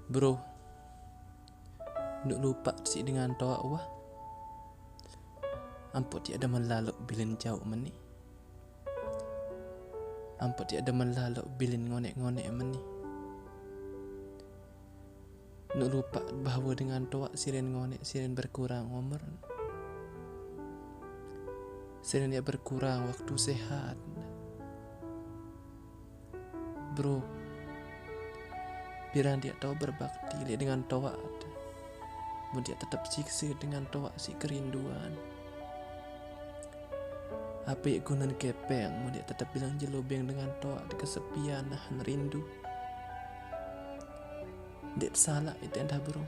Bro, nduk lupa si dengan toa wah. Ampun tiada melaluk bilin jauh meni. Ampun tiada melaluk bilin ngonek-ngonek meni. Nduk lupa bahawa dengan toa siren ngonek siren berkurang umur. Siren dia berkurang waktu sehat. Bro, biar dia tahu berbakti dengan toa. Mun dia tetap siksa dengan toa si kerinduan. Apa yang gunan kepeng, mun dia tetap bilang jelobeng dengan toa di kesepian nahan rindu. Dia salah itu anda bro.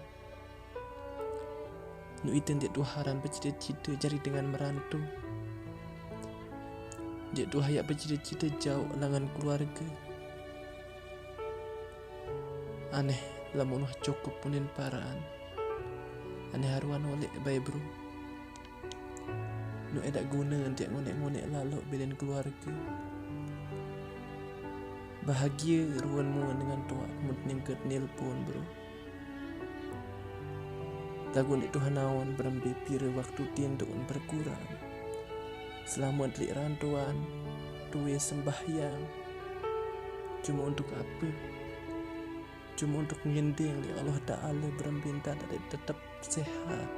Nu itu dia duharan bercita-cita jari dengan merantu. Dia duhayak bercita-cita jauh langan keluarga. Aneh lamun cukup punin paraan. Aneh haruan oleh baik bro. Nu edak guna dia ngonek-ngonek lalu bilin keluarga. Bahagia ruanmu dengan tua kemudian ke nelpon bro. Lagu ni Tuhan naon berembi pira waktu tindun berkurang. Selamat li rantuan, tuwe sembahyang. Cuma untuk apa? Cuma untuk ngending li Allah Ta'ala berembinta dari tetap sehat.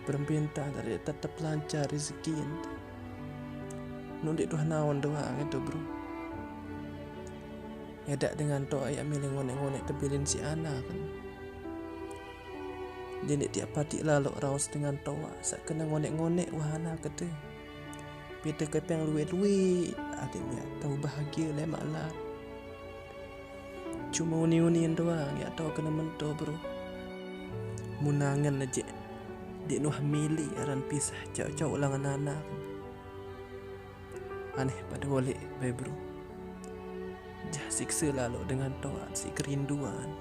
Berembinta dari tetap lancar rezeki. Nundi Tuhan naon doang itu bro. Edak dengan toa yang milih ngonek-ngonek terbilin si anak kan. Jadi tiap pati lalu raus dengan toa sak kena ngonek-ngonek wahana kata. Pita kepeng luwe-luwe adiknya tahu bahagia lemak lah. Cuma uni-unian doang ya tahu kena mento bro. Munangan aja. Di nuh mili aran pisah jauh-jauh langan anak. Aneh pada boleh baik bro. Jah siksa lalu dengan toa si kerinduan.